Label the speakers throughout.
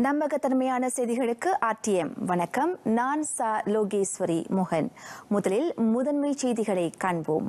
Speaker 1: நம்பகத்தன்மையான செய்திகளுக்கு RTM வணக்கம். நான் லோகேஸ்வரி மோகன். முதலில் முதன்மை செய்திகளை காண்போம்.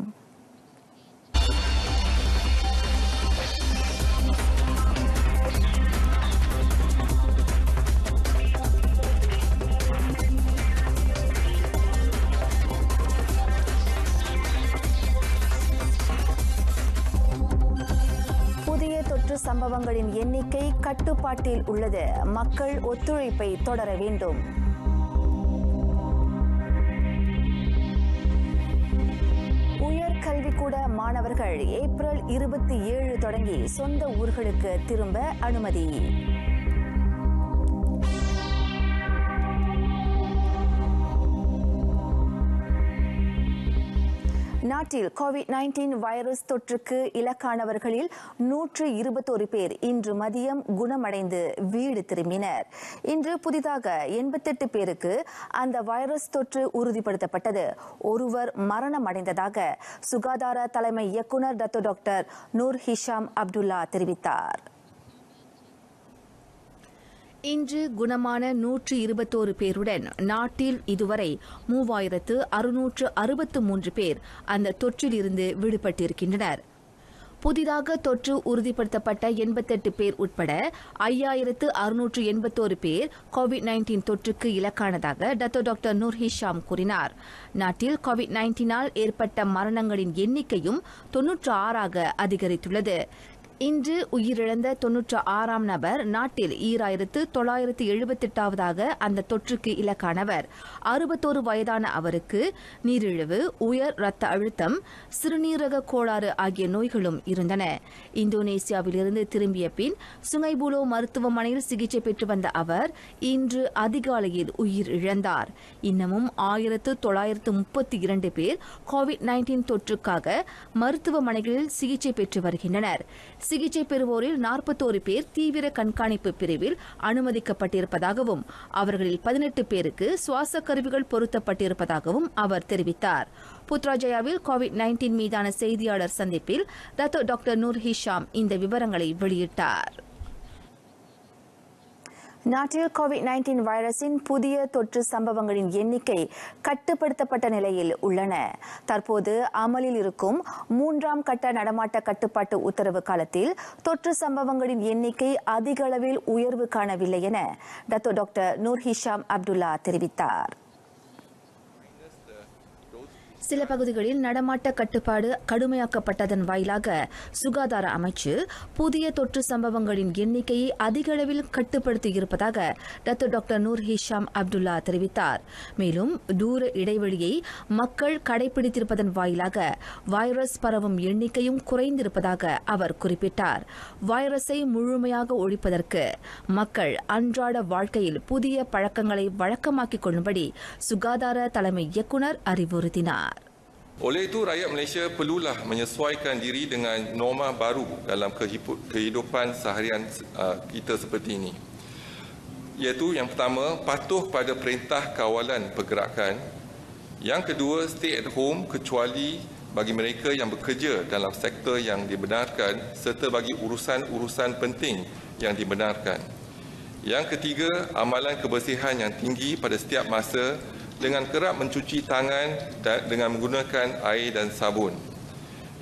Speaker 1: சம்பவங்களின் எண்ணிக்கை கட்டுப்பாட்டில் உள்ளது. மக்கள் ஒத்துழைப்பை தொடர வேண்டும். உயர்கல்விக்கூட மாணவர்கள் ஏப்ரல் 27 தொடங்கி சொந்த ஊர்களுக்கு திரும்ப அனுமதி. நாட்டில் COVID-19 வைரஸ் தொற்றுக்கு இலக்கானவர்களில் 121 பேர் இன்று மதியம் குணமடைந்து வீடு திரும்பினர். இன்று புதிதாக 88 பேருக்கு அந்த வைரஸ் தொற்று உறுதிப்படுத்தப்பட்டது. ஒருவர் மரணம் அடைந்ததாக சுகாதார தலைமை இயக்குநர் டாக்டர் நூர் ஹிஷாம் அப்துல்லா தெரிவித்தார். இன்று குணமான 121 பேருடன் நாட்டில் இதுவரை 3663 பேர் அந்த தொற்றிலிருந்து விடுபட்டிருக்கின்றனர். புதிதாக தொற்று உறுதிப்படுத்தப்பட்ட 88 பேர் உட்பட 5681 பேர் COVID-19 தொற்றுக்கு இலக்கானதாக டாக்டர் நூர் ஹிஷாம் கூறினார். நாட்டில் COVID-19ஆல் ஏற்பட்ட மரணங்களின் எண்ணிக்கையும் 96ஆக அதிகரித்துள்ளது. இன்று உயிரிழந்த 96ஆம் நபர் நாட்டில் 2978வது அந்த தொற்றுக்கு இலக்கானவர். 61 வயதான அவருக்கு நீரிழிவு, உயர் இரத்த அழுத்தம், சிறுநீரக கோளாறு ஆகிய நோய்களும் இருந்தன. இந்தோனேசியாவிலிருந்து திரும்பிய பின் சுங்கைபுலோ மருத்துவமனையில் சிகிச்சை பெற்று வந்த அவர் இன்று அதிகாலையில் உயிரிழந்தார். இன்னமும் 1932 பேர் COVID-19 தொற்றுக்காக மருத்துவமனைகளில் சிகிச்சை பெற்று வருகின்றனர். சிகிச்சை பெறுவோரில் 41 பேர் தீவிர கண்காணிப்பு பிரிவில் அனுமதிக்கப்பட்டிருப்பதாகவும் அவர்களில் 18 பேருக்கு சுவாச கருவிகள் பொருத்தப்பட்டிருப்பதாகவும் அவர் தெரிவித்தார். புத்ராஜயாவில் COVID-19 மீதான செய்தியாளர் சந்திப்பில் டாக்டர் நூர் ஹிஷாம் இந்த விவரங்களை வெளியிட்டார். நாட்டில் COVID-19 வைரஸின் புதிய தொற்று சம்பவங்களின் எண்ணிக்கை கட்டுப்படுத்தப்பட்ட நிலையில் உள்ளன. தற்போது அமலில் இருக்கும் 3ஆம் கட்ட நடமாட்ட கட்டுப்பாட்டு உத்தரவு காலத்தில் தொற்று சம்பவங்களின் எண்ணிக்கை அதிக அளவில் உயர்வு காணவில்லை என டாக்டர் நூர் ஹிஷாம் அப்துல்லா தெரிவித்தார். சில பகுதிகளில் நடமாட்ட கட்டுப்பாடு கடுமையாக்கப்பட்டதன் வாயிலாக சுகாதார அமைச்சு புதிய தொற்று சம்பவங்களின் எண்ணிக்கையை அதிக அளவில் கட்டுப்படுத்தியிருப்பதாக டாக்டர் நூர் ஹிஷாம் அப்துல்லா தெரிவித்தார். மேலும் தூர இடைவெளியை மக்கள் கடைபிடித்திருப்பதன் வாயிலாக வைரஸ் பரவும் எண்ணிக்கையும் குறைந்திருப்பதாக அவர் குறிப்பிட்டார். வைரஸை முழுமையாக ஒழிப்பதற்கு மக்கள் அன்றாட வாழ்க்கையில் புதிய பழக்கங்களை வழக்கமாக்கிக் கொள்ளும்படி சுகாதார தலைமை இயக்குநர் அறிவுறுத்தினார்.
Speaker 2: Oleh itu, rakyat Malaysia perlulah menyesuaikan diri dengan norma baru dalam kehidupan seharian kita seperti ini. Iaitu yang pertama, patuh pada perintah kawalan pergerakan. Yang kedua, stay at home kecuali bagi mereka yang bekerja dalam sektor yang dibenarkan serta bagi urusan-urusan penting yang dibenarkan. Yang ketiga, amalan kebersihan yang tinggi pada setiap masa dengan kerap mencuci tangan dengan menggunakan air dan sabun.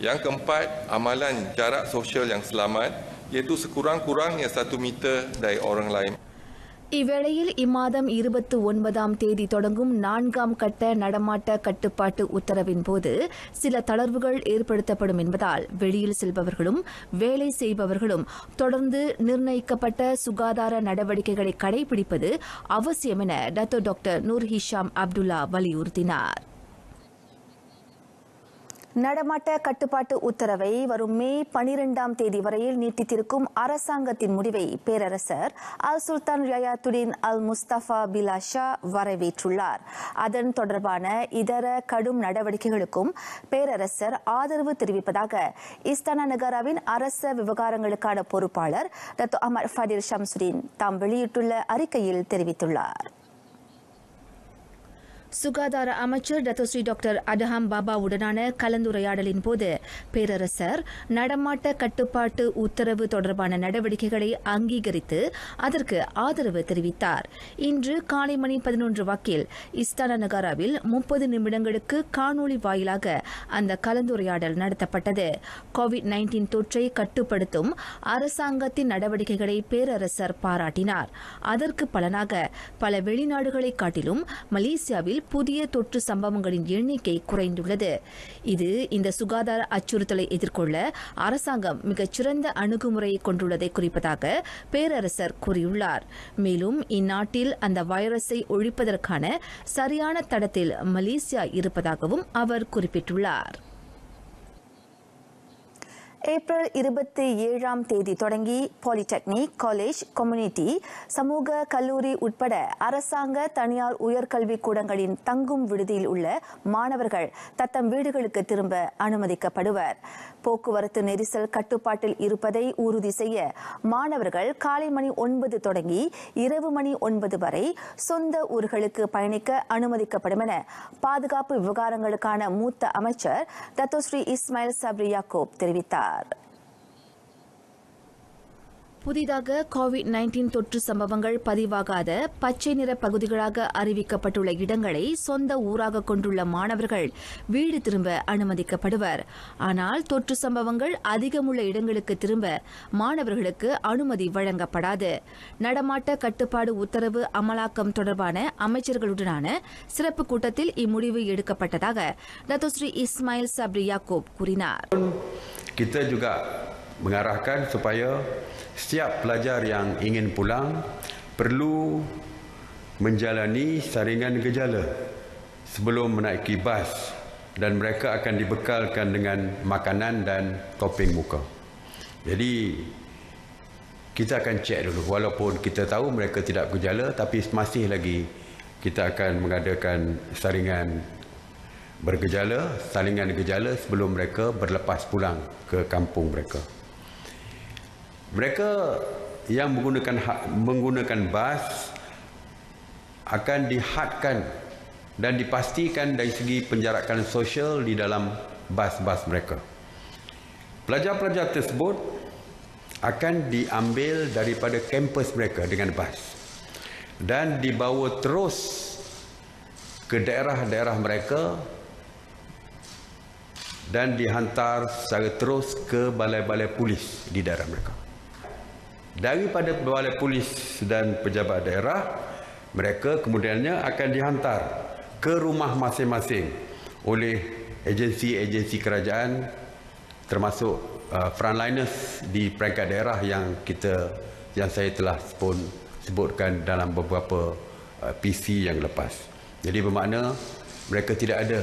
Speaker 2: Yang keempat, amalan jarak sosial yang selamat iaitu sekurang-kurangnya 1 meter dari orang lain.
Speaker 1: இவ்வேளையில் இம்மாதம் 29ஆம் தேதி தொடங்கும் 4ஆம் கட்ட நடமாட்ட கட்டுப்பாட்டு உத்தரவின் போது சில தளர்வுகள் ஏற்படுத்தப்படும் என்பதால் வெளியில் செல்பவர்களும் வேலை செய்பவர்களும் தொடர்ந்து நிர்ணயிக்கப்பட்ட சுகாதார நடவடிக்கைகளை கடைபிடிப்பது அவசியம் என டாக்டர் நூர் ஹிஷாம் அப்துல்லா வலியுறுத்தினார். நடமாட்ட கட்டுப்பாட்டு உத்தரவை வரும் மே 12ஆம் தேதி வரையில் நீட்டித்திருக்கும் அரசாங்கத்தின் முடிவை பேரரசர் அல் சுல்தான் ரியாத்துடின் அல் முஸ்தபா பிலாஷா வரவேற்றுள்ளார். அதன் தொடர்பான இதர கடும் நடவடிக்கைகளுக்கும் பேரரசர் ஆதரவு தெரிவிப்பதாக இஸ்தானா நகராவின் அரச விவகாரங்களுக்கான பொறுப்பாளர் டாக்டர் அமர் ஃபடில் ஷம்சுதீன் தாம் வெளியிட்டுள்ள அறிக்கையில் தெரிவித்துள்ளார். சுகாதார அமைச்சர் டத்தோஸ்ரீ டாக்டர் அதஹாம் பாபாவுடனான கலந்துரையாடலின் போது பேரரசர் நடமாட்ட கட்டுப்பாட்டு உத்தரவு தொடர்பான நடவடிக்கைகளை அங்கீகரித்து அதற்கு ஆதரவு தெரிவித்தார். இன்று காலை மணி 11 வாக்கில் இஸ்தானா நகாராவில் 30 நிமிடங்களுக்கு காணொலி வாயிலாக அந்த கலந்துரையாடல் நடத்தப்பட்டது. கோவிட்-19 தொற்றை கட்டுப்படுத்தும் அரசாங்கத்தின் நடவடிக்கைகளை பேரரசர் பாராட்டினார். அதற்கு பலனாக பல வெளிநாடுகளை காட்டிலும் மலேசியாவில் புதிய தொற்று சம்பவங்களின் எண்ணிக்கை குறைந்துள்ளது. இது இந்த சுகாதார அச்சுறுத்தலை எதிர்கொள்ள அரசாங்கம் மிகச்சிறந்த அணுகுமுறையை கொண்டுள்ளதை குறிப்பதாக பேரரசர் கூறியுள்ளார். மேலும் இந்நாட்டில் அந்த வைரஸை ஒழிப்பதற்கான சரியான தடத்தில் மலேசியா இருப்பதாகவும் அவர் குறிப்பிட்டுள்ளார். ஏப்ரல் 27ஆம் தேதி தொடங்கி பாலிடெக்னிக், காலேஜ், கம்யூனிட்டி, சமூக கல்லூரி உட்பட அரசாங்க தனியார் உயர்கல்விக் கூடங்களின் தங்கும் விடுதியில் உள்ள மாணவர்கள் தத்தம் வீடுகளுக்கு திரும்ப அனுமதிக்கப்படுவர். போக்குவரத்து நெரிசல் கட்டுப்பாட்டில் இருப்பதை உறுதி செய்ய மாணவர்கள் காலை மணி 9 தொடங்கி இரவு மணி 9 வரை சொந்த ஊர்களுக்கு பயணிக்க அனுமதிக்கப்படும் என பாதுகாப்பு விவகாரங்களுக்கான மூத்த அமைச்சர் டத்தோஸ்ரீ இஸ்மாயில் சப்ரி யாக்கூப் தெரிவித்தார். புதிதாக கோவிட்-19 தொற்று சம்பவங்கள் பதிவாகாத பச்சை நிற பகுதிகளாக அறிவிக்கப்பட்டுள்ள இடங்களை சொந்த ஊராக கொண்டுள்ள மாணவர்கள் வீடு திரும்ப அனுமதிக்கப்படுவர். ஆனால் தொற்று சம்பவங்கள் அதிகமுள்ள இடங்களுக்கு திரும்ப மாணவர்களுக்கு அனுமதி வழங்கப்படாது. நடமாட்ட கட்டுப்பாடு உத்தரவு அமலாக்கம் தொடர்பான அமைச்சர்களுடனான சிறப்பு கூட்டத்தில் இம்முடிவு எடுக்கப்பட்டதாக டத்தோஸ்ரீ இஸ்மாயில் சப்ரி யாக்கூப் கூறினார்.
Speaker 3: Kita juga mengarahkan supaya setiap pelajar yang ingin pulang perlu menjalani saringan gejala sebelum menaiki bas dan mereka akan dibekalkan dengan makanan dan topeng muka. Jadi kita akan cek dulu, walaupun kita tahu mereka tidak bergejala tapi masih lagi kita akan mengadakan saringan bergejala, salingan gejala sebelum mereka berlepas pulang ke kampung mereka. Mereka yang menggunakan bas akan dihadkan dan dipastikan dari segi penjarakan sosial di dalam bas-bas mereka. Pelajar-pelajar tersebut akan diambil daripada kampus mereka dengan bas dan dibawa terus ke daerah-daerah mereka dan dihantar secara terus ke balai-balai polis di daerah mereka. Daripada balai polis dan pejabat daerah, mereka kemudiannya akan dihantar ke rumah masing-masing oleh agensi-agensi kerajaan termasuk frontliners di peringkat daerah yang saya telah pun sebutkan dalam beberapa PC yang lepas. Jadi bermakna mereka tidak ada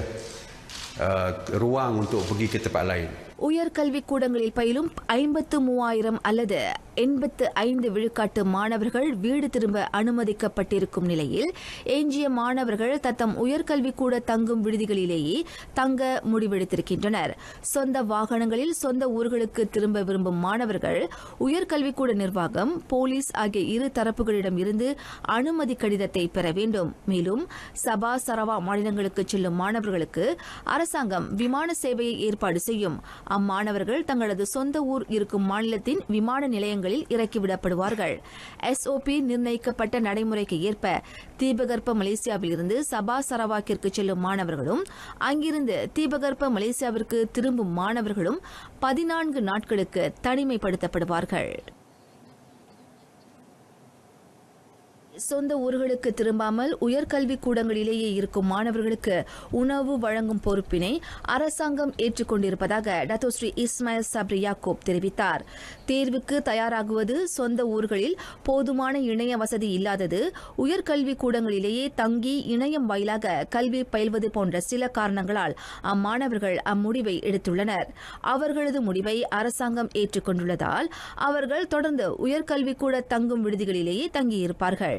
Speaker 3: ruang untuk pergi ke tempat lain.
Speaker 1: உயர்கல்விக் கூடங்களில் பயிலும் 53,000 அல்லது 85 விழுக்காட்டு மாணவர்கள் வீடு திரும்ப அனுமதிக்கப்பட்டிருக்கும் நிலையில் எஞ்சிய மாணவர்கள் தத்தம் உயர்கல்விக் கூட தங்கும் விடுதிகளிலேயே தங்க முடிவெடுத்திருக்கின்றனர். சொந்த வாகனங்களில் சொந்த ஊர்களுக்கு திரும்ப விரும்பும் மாணவர்கள் உயர்கல்விக் கூட நிர்வாகம், போலீஸ் ஆகிய இரு தரப்புகளிடம் இருந்து அனுமதி கடிதத்தை பெற வேண்டும். மேலும் சபா, சரவா மாநிலங்களுக்கு செல்லும் மாணவர்களுக்கு அரசாங்கம் விமான சேவையை ஏற்பாடு செய்யும். அம்மாணவர்கள் தங்களது சொந்த ஊர் இருக்கும் மாநிலத்தின் விமான நிலையங்களில் இறக்கிவிடப்படுவார்கள். SOP நிர்ணயிக்கப்பட்ட நடைமுறைக்கு ஏற்ப தீபகற்ப மலேசியாவிலிருந்து சபா சரவாக்கிற்கு செல்லும் மாணவர்களும் அங்கிருந்து தீபகற்ப மலேசியாவிற்கு திரும்பும் மாணவர்களும் 14 நாட்களுக்கு தனிமைப்படுத்தப்படுவார்கள். சொந்த ஊர்களுக்கு திரும்பாமல் உயர்கல்விக் கூடங்களிலேயே இருக்கும் மாணவர்களுக்கு உணவு வழங்கும் பொறுப்பினை அரசாங்கம் ஏற்றுக்கொண்டிருப்பதாக டத்தோஸ்ரீ இஸ்மாயில் சப்ரி யாக்கூப் தெரிவித்தார். தேர்வுக்கு தயாராகுவது, சொந்த ஊர்களில் போதுமான இணைய வசதி இல்லாதது, உயர்கல்விக் கூடங்களிலேயே தங்கி இணையம் வாயிலாக கல்வி பயில்வது போன்ற சில காரணங்களால் அம்மாணவர்கள் அம்முடிவை எடுத்துள்ளனர். அவர்களது முடிவை அரசாங்கம் ஏற்றுக்கொண்டுள்ளதால் அவர்கள் தொடர்ந்து உயர்கல்விக் கூட தங்கும் விடுதிகளிலேயே தங்கியிருப்பார்கள்.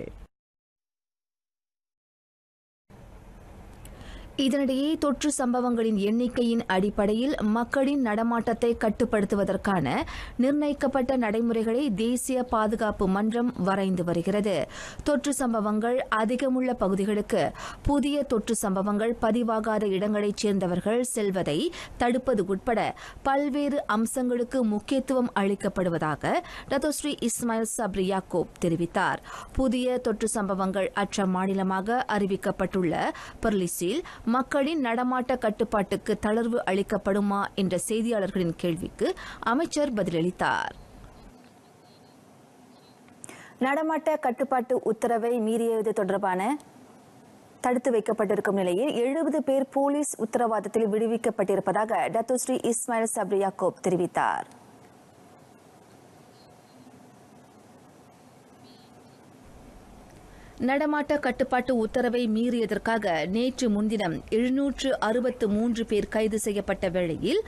Speaker 1: இதனிடையே தொற்று சம்பவங்களின் எண்ணிக்கையின் அடிப்படையில் மக்களின் நடமாட்டத்தை கட்டுப்படுத்துவதற்கான நிர்ணயிக்கப்பட்ட நடைமுறைகளை தேசிய பாதுகாப்பு மன்றம் வரைந்து வருகிறது. தொற்று சம்பவங்கள் அதிகமுள்ள பகுதிகளுக்கு புதிய தொற்று சம்பவங்கள் பதிவாகாத இடங்களைச் சேர்ந்தவர்கள் செல்வதை தடுப்பது உட்பட பல்வேறு அம்சங்களுக்கு முக்கியத்துவம் அளிக்கப்படுவதாக டத்தோஸ்ரீ இஸ்மாயில் சப்ரி யாக்கூப் தெரிவித்தார். புதிய தொற்று சம்பவங்கள் அற்ற மாநிலமாக அறிவிக்கப்பட்டுள்ள பெர்லிஸில் மக்களின் நடமாட்ட கட்டுப்பாட்டுக்கு தளர்வு அளிக்கப்படுமா என்ற செய்தியாளர்களின் கேள்விக்கு அமைச்சர் பதிலளித்தார்.
Speaker 4: நடமாட்ட கட்டுப்பாட்டு உத்தரவை மீறியது தொடர்பான தடுத்து வைக்கப்பட்டிருக்கும் நிலையில் 70 பேர் போலீஸ் உத்தரவாதத்தில் விடுவிக்கப்பட்டிருப்பதாக டத்தோஸ்ரீ இஸ்மாயில் சப்ரி யாக்கூப் தெரிவித்தார்.
Speaker 1: நடமாட்ட கட்டுப்பாட்டு உத்தரவை மீறியதற்காக நேற்று முன்தினம் 763 பேர் கைது செய்யப்பட்ட வேளையில்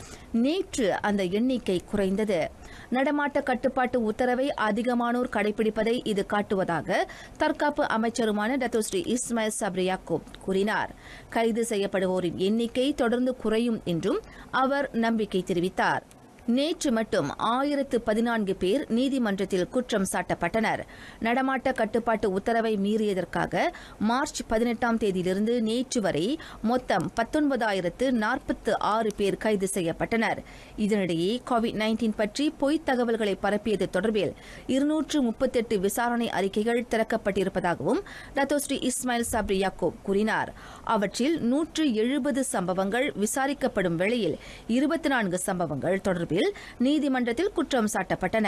Speaker 1: நேற்று அந்த எண்ணிக்கை குறைந்தது. நடமாட்ட கட்டுப்பாட்டு உத்தரவை அதிகமானோர் கடைபிடிப்பதை இது காட்டுவதாக தற்காப்பு அமைச்சருமான டத்தோஸ்ரீ இஸ்மாயில் சப்ரி யாக்கூப் கூறினார். கைது செய்யப்படுவோரின் எண்ணிக்கை தொடர்ந்து குறையும் என்றும் அவர் நம்பிக்கை தெரிவித்தார். நேற்று மட்டும் 1014 பேர் நீதிமன்றத்தில் குற்றம் சாட்டப்பட்டனர். நடமாட்ட கட்டுப்பாட்டு உத்தரவை மீறியதற்காக மார்ச் 18ஆம் தேதியிலிருந்து நேற்று வரை மொத்தம் 19,046 பேர் கைது செய்யப்பட்டனர். இதனிடையே கோவிட்-19 பற்றி பொய்த் தகவல்களை பரப்பியது தொடர்பில் 238 விசாரணை அறிக்கைகள் திறக்கப்பட்டிருப்பதாகவும் டத்தோஸ்ரீ இஸ்மாயில் சப்ரி யாக்கூப் கூறினார். அவற்றில் 170 சம்பவங்கள் விசாரிக்கப்படும் வேளையில் 24 சம்பவங்கள் தொடர்பில் நீதிமன்றத்தில் குற்றம் சாட்டப்பட்டன.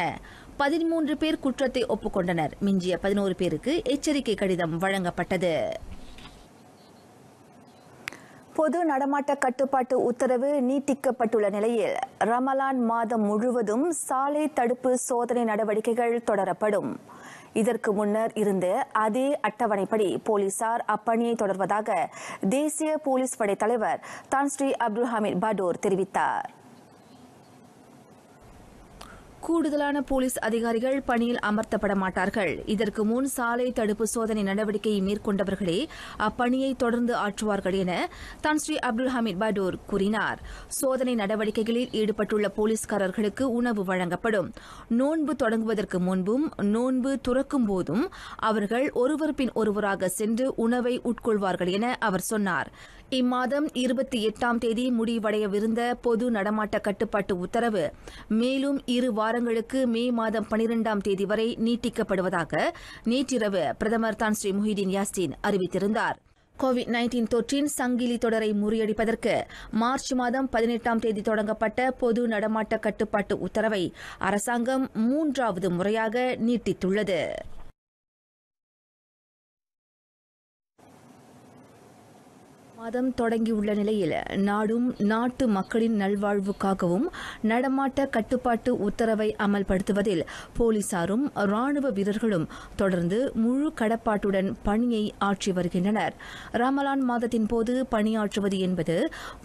Speaker 1: 13 பேர் குற்றத்தை ஒப்புக்கொண்டனர். மிஞ்சிய 11 பேருக்கு எச்சரிக்கை கடிதம் வழங்கப்பட்டது.
Speaker 4: பொது நடமாட்ட கட்டுப்பாட்டு உத்தரவு நீட்டிக்கப்பட்டுள்ள நிலையில் ரமலான் மாதம் முழுவதும் சாலை தடுப்பு சோதனை நடவடிக்கைகள் தொடரப்படும். இதற்கு முன்னர் இருந்த அதே அட்டவணைப்படி போலீசார் அப்பணியை தொடர்வதாக தேசிய போலீஸ் படை தலைவர் தான் ஸ்ரீ அப்துல் ஹமீத் படோர் தெரிவித்தார்.
Speaker 1: கூடுதலான போலீஸ் அதிகாரிகள் பணியில் அமர்த்தப்பட மாட்டார்கள். இதற்கு முன் சாலை தடுப்பு சோதனை நடவடிக்கையை மேற்கொண்டவர்களே அப்பணியை தொடர்ந்து ஆற்றுவார்கள் என தான் ஸ்ரீ அப்துல் ஹமீத் படோர் கூறினார். சோதனை நடவடிக்கைகளில் ஈடுபட்டுள்ள போலீஸ்காரர்களுக்கு உணவு வழங்கப்படும். நோன்பு தொடங்குவதற்கு முன்பும் நோன்பு துறக்கும் போதும் அவர்கள் ஒருவர் பின் ஒருவராக சென்று உணவை உட்கொள்வார்கள் என அவர் சொன்னார். இம்மாதம் 28ஆம் தேதி முடிவடையவிருந்த பொது நடமாட்ட கட்டுப்பாட்டு உத்தரவு மேலும் 2 வாரங்களுக்கு மே மாதம் 12ஆம் தேதி வரை நீட்டிக்கப்படுவதாக நேற்றிரவு பிரதமர் தான் ஸ்ரீ முஹிதீன் யாஸ்டின் அறிவித்திருந்தார். கோவிட்-19 தொற்றின் சங்கிலி தொடரை முறியடிப்பதற்கு மார்ச் மாதம் 18ஆம் தேதி தொடங்கப்பட்ட பொது நடமாட்ட கட்டுப்பாட்டு உத்தரவை அரசாங்கம் 3வது முறையாக நீட்டித்துள்ளது. மாதம் தொடங்கியுள்ள நிலையில் நாடும் நாட்டு மக்களின் நல்வாழ்வுக்காகவும் நடமாட்ட கட்டுப்பாட்டு உத்தரவை அமல்படுத்துவதில் போலீசாரும் ராணுவ வீரர்களும் தொடர்ந்து முழு கடப்பாட்டுடன் பணியை ஆற்றி வருகின்றனர். ரமலான் மாதத்தின் போது பணியாற்றுவது என்பது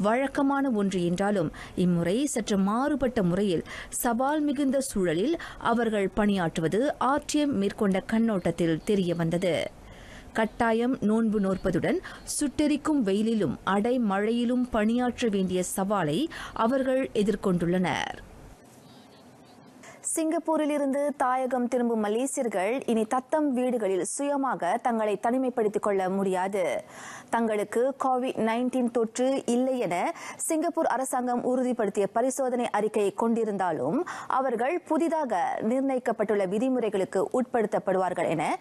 Speaker 1: வழக்கமான ஒன்று என்றாலும் இம்முறை சற்று மாறுபட்ட முறையில் சவால் மிகுந்த சூழலில் அவர்கள் பணியாற்றுவது ஆர்டிஎம் மேற்கொண்ட கண்ணோட்டத்தில் தெரியவந்தது. கட்டாயம் நோன்பு நோற்பதுடன் சுட்டெரிக்கும் வெயிலிலும் அடை மழையிலும் பணியாற்ற வேண்டிய சவாலை அவர்கள் எதிர்கொண்டுள்ளனர்.
Speaker 4: சிங்கப்பூரில் இருந்து தாயகம் திரும்பும் மலேசியர்கள் இனி தத்தம் வீடுகளில் சுயமாக தங்களை தனிமைப்படுத்திக் கொள்ள முடியாது. தங்களுக்கு கோவிட்-19 தொற்று இல்லை என சிங்கப்பூர் அரசாங்கம் உறுதிப்படுத்திய பரிசோதனை அறிக்கையை கொண்டிருந்தாலும் அவர்கள் புதிதாக நிர்ணயிக்கப்பட்டுள்ள விதிமுறைகளுக்கு உட்படுத்தப்படுவார்கள் என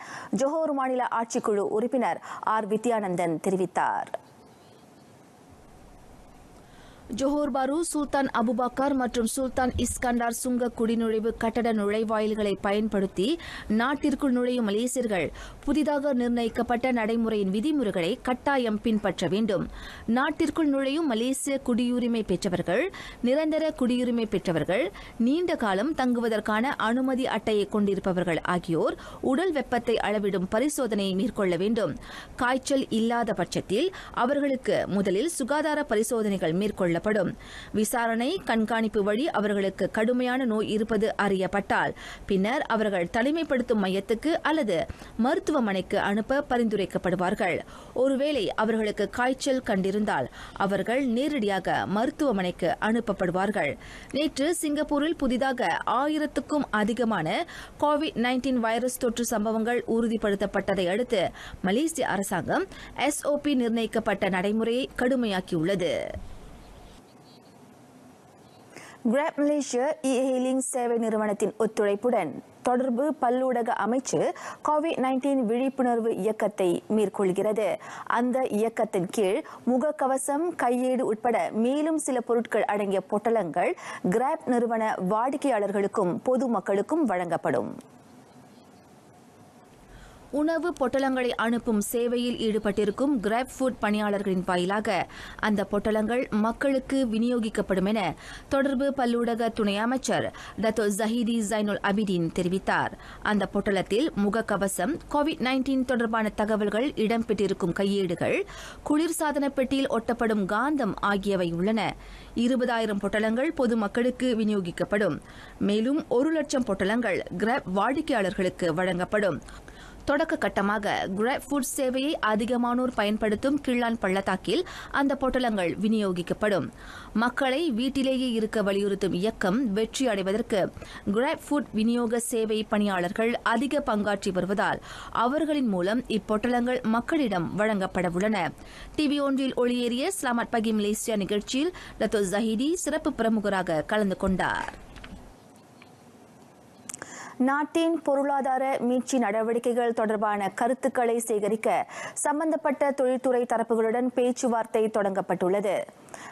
Speaker 4: ஜோஹர் மாநில ஆட்சிக்குழு உறுப்பினர் ஆர் வித்யானந்தன் தெரிவித்தார்.
Speaker 1: ஜோஹர் பாரு, சுல்தான் அபுபக்கர் மற்றும் சுல்தான் இஸ்கண்டார் சுங்க குடிநுழைவு கட்டட நுழைவாயில்களை பயன்படுத்தி நாட்டிற்குள் நுழையும் மலேசியர்கள் புதிதாக நிர்ணயிக்கப்பட்ட நடைமுறையின் விதிமுறைகளை கட்டாயம் பின்பற்ற வேண்டும். நாட்டிற்குள் நுழையும் மலேசிய குடியுரிமை பெற்றவர்கள், நிரந்தர குடியுரிமை பெற்றவர்கள், நீண்ட காலம் தங்குவதற்கான அனுமதி அட்டையை கொண்டிருப்பவர்கள் ஆகியோர் உடல் வெப்பத்தை அளவிடும் பரிசோதனையை மேற்கொள்ள வேண்டும். காய்ச்சல் இல்லாத பட்சத்தில் அவர்களுக்கு முதலில் சுகாதார பரிசோதனைகள் மேற்கொள்ள கொள்ளப்படும். விசாரணை கண்காணிப்பு வழி அவர்களுக்கு கடுமையான நோய் இருப்பது அறியப்பட்டால் பின்னர் அவர்கள் தனிமைப்படுத்தும் மையத்துக்கு அல்லது மருத்துவமனைக்கு அனுப்ப பரிந்துரைக்கப்படுவார்கள். ஒருவேளை அவர்களுக்கு காய்ச்சல் கண்டிருந்தால் அவர்கள் நேரடியாக மருத்துவமனைக்கு அனுப்பப்படுவார்கள். நேற்று சிங்கப்பூரில் புதிதாக 1000க்கும் அதிகமான கோவிட்-19 வைரஸ் தொற்று சம்பவங்கள் உறுதிப்படுத்தப்பட்டதை அடுத்து மலேசிய அரசாங்கம் SOP நிர்ணயிக்கப்பட்ட நடைமுறையை கடுமையாக்கியுள்ளது.
Speaker 4: கிராப் மலேசியா இ-ஹெயிலிங் சேவை நிறுவனத்தின் ஒத்துழைப்புடன் தொடர்பு பல்லூடக அமைச்சு கோவிட்-19 விழிப்புணர்வு இயக்கத்தை மேற்கொள்கிறது. அந்த இயக்கத்தின் கீழ் முகக்கவசம், கையேடு உட்பட மேலும் சில பொருட்கள் அடங்கிய பொட்டலங்கள் கிராப் நிறுவன வாடிக்கையாளர்களுக்கும் பொதுமக்களுக்கும் வழங்கப்படும்.
Speaker 1: உணவு பொட்டலங்களை அனுப்பும் சேவையில் ஈடுபட்டிருக்கும் கிராப் ஃபுட் பணியாளர்களின் வாயிலாக அந்த பொட்டலங்கள் மக்களுக்கு விநியோகிக்கப்படும் என தொடர்பு பல்லூடக துணை அமைச்சர் டத்தோ ஜஹீதி ஜைனுல் அபிதீன் தெரிவித்தார். அந்த பொட்டலத்தில் முகக்கவசம், கோவிட்-19 தொடர்பான தகவல்கள் இடம்பெற்றிருக்கும் கையேடுகள், குளிர்சாதன பெட்டியில் ஒட்டப்படும் காந்தம் ஆகியவை உள்ளன. 20,000 பொட்டலங்கள் பொதுமக்களுக்கு விநியோகிக்கப்படும். மேலும் 1,00,000 பொட்டலங்கள் கிராப் வாடிக்கையாளர்களுக்கு வழங்கப்படும். தொடக்க கட்டமாக கிராப் ஃபுட் சேவையை அதிகமானோர் பயன்படுத்தும் கிள்ளான் பள்ளத்தாக்கில் அந்த பொட்டலங்கள் விநியோகிக்கப்படும். மக்களை வீட்டிலேயே இருக்க வலியுறுத்தும் இயக்கம் வெற்றி அடைவதற்கு கிராப் ஃபுட் விநியோக சேவை பணியாளர்கள் அதிக பங்காற்றி வருவதால் அவர்களின் மூலம் இப்பொட்டலங்கள் மக்களிடம் வழங்கப்பட உள்ளன. டிவி ஒன்றில் ஒளியேறிய ஸ்லாமட் பகி மலேசியா நிகழ்ச்சியில் டத்தோ ஜஹீதி சிறப்பு பிரமுகராக கலந்து கொண்டார்.
Speaker 4: நாட்டின் பொருளாதார மீட்சி நடவடிக்கைகள் தொடர்பான கருத்துக்களை சேகரிக்க சம்பந்தப்பட்ட தொழில்துறை தரப்புகளுடன் பேச்சுவார்த்தை தொடங்கப்பட்டுள்ளது.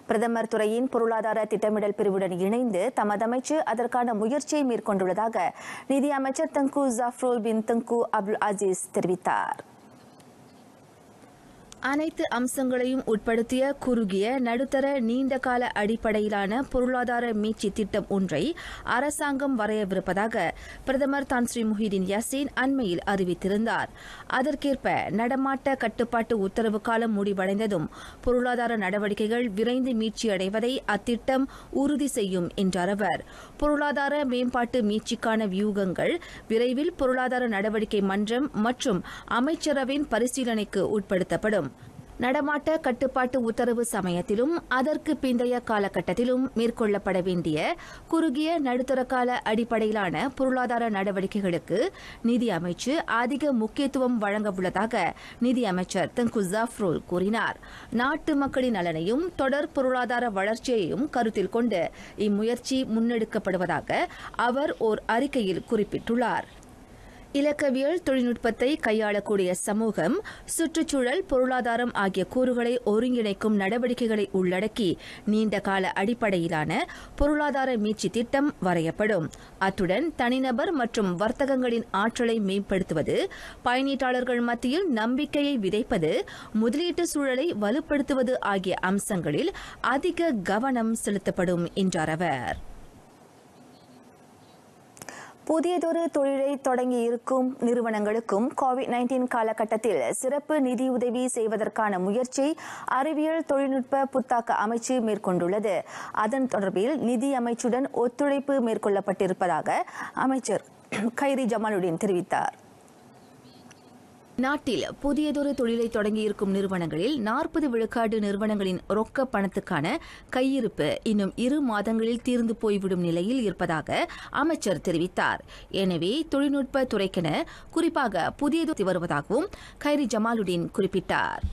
Speaker 4: பிரதமர் துறையின் பொருளாதார திட்டமிடல் பிரிவுடன் இணைந்து தமது அமைச்சு அதற்கான முயற்சியை மேற்கொண்டுள்ளதாக நிதி அமைச்சர் தங்கு ஜாஃப்ரோல் பின் தங்கு அப்துல் அசீஸ் தெரிவித்தார்.
Speaker 1: அனைத்து அம்சங்களையும் உட்படுத்திய குறுகிய, நடுத்தர, நீண்டகால அடிப்படையிலான பொருளாதார மீட்சி திட்டம் ஒன்றை அரசாங்கம் வரையவிருப்பதாக பிரதமர் தான் ஸ்ரீ முஹிதீன் யாசின் அண்மையில் அறிவித்திருந்தார். அதற்கேற்ப நடமாட்ட கட்டுப்பாட்டு உத்தரவு காலம் முடிவடைந்ததும் பொருளாதார நடவடிக்கைகள் விரைந்து மீட்சியடைவதை அத்திட்டம் உறுதி செய்யும் என்றார் அவர். பொருளாதார மேம்பாட்டு மீட்சிக்கான வியூகங்கள் விரைவில் பொருளாதார நடவடிக்கை மன்றம் மற்றும் அமைச்சரவையின் பரிசீலனைக்கு உட்படுத்தப்படும். நடமாட்ட கட்டுப்பாட்டு உத்தரவு சமயத்திலும் அதற்கு பிந்தைய காலகட்டத்திலும் மேற்கொள்ளப்பட வேண்டிய குறுகிய, நடுத்தர கால அடிப்படையிலான பொருளாதார நடவடிக்கைகளுக்கு நிதி அமைச்சு அதிக முக்கியத்துவம் வழங்க உள்ளதாக நிதி அமைச்சர் தங்கு ஜாஃப்ரோல் கூறினார். நாட்டு மக்களின் நலனையும் தொடர் பொருளாதார வளர்ச்சியையும் கருத்தில் கொண்டு இம்முயற்சி முன்னெடுக்கப்படுவதாக அவர் ஓர் அறிக்கையில் குறிப்பிட்டுள்ளார். இலக்கவியல் தொழில்நுட்பத்தை கையாளக்கூடிய சமூகம், சுற்றுச்சூழல், பொருளாதாரம் ஆகிய கூறுகளை ஒருங்கிணைக்கும் நடவடிக்கைகளை உள்ளடக்கி நீண்டகால அடிப்படையிலான பொருளாதார மீட்சி திட்டம் வரையப்படும். அத்துடன் தனிநபர் மற்றும் வர்த்தகங்களின் ஆற்றலை மேம்படுத்துவது, பயனீட்டாளர்கள் மத்தியில் நம்பிக்கையை விதைப்பது, முதலீட்டு சூழலை வலுப்படுத்துவது ஆகிய அம்சங்களில் அதிக கவனம் செலுத்தப்படும் என்றார் அவர்.
Speaker 4: புதியதொரு தொழிலை தொடங்கி இருக்கும் நிறுவனங்களுக்கும் கோவிட்-19 காலகட்டத்தில் சிறப்பு நிதியுதவி செய்வதற்கான முயற்சி அறிவியல் தொழில்நுட்ப புத்தாக்க அமைச்சு மேற்கொண்டுள்ளது. அதன் தொடர்பில் நிதி அமைச்சுடன் ஒத்துழைப்பு மேற்கொள்ளப்பட்டிருப்பதாக அமைச்சர் கைரி ஜமாலுடன் தெரிவித்தார்.
Speaker 1: நாட்டில் புதியதொரு தொழிலை தொடங்கியிருக்கும் நிறுவனங்களில் 40 விழுக்காடு நிறுவனங்களின் ரொக்க பணத்துக்கான கையிருப்பு இன்னும் 2 மாதங்களில் தீர்ந்து போய்விடும் நிலையில் இருப்பதாக அமைச்சர் தெரிவித்தார். எனவே தொழில்நுட்ப துறைக்கென குறிப்பாக புதியது வருவதாகவும் கைரி ஜமாலுடன் குறிப்பிட்டார்.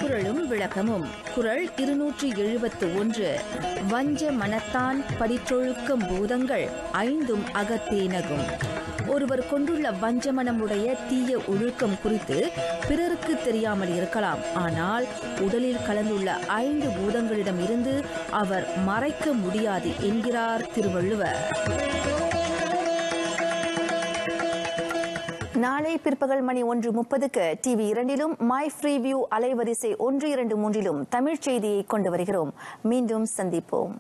Speaker 1: குறளும் விளக்கமும். குறள் 271. வஞ்ச மனத்தான் படிற்றொழுக்கம் பூதங்கள் 5 அகத்தேனகும். ஒருவர் கொண்டுள்ள வஞ்சமனமுடைய தீய ஒழுக்கம் குறித்து பிறருக்கு தெரியாமல் இருக்கலாம். ஆனால் உடலில் கலந்துள்ள 5 பூதங்களிடம் இருந்து அவர் மறைக்க முடியாது என்கிறார் திருவள்ளுவர்.
Speaker 4: நாளை பிற்பகல் மணி 1:30க்கு TV 2லும் மை ஃப்ரீ வியூ அலைவரிசை 123லும் தமிழ் செய்தியை கொண்டு வருகிறோம். மீண்டும் சந்திப்போம்.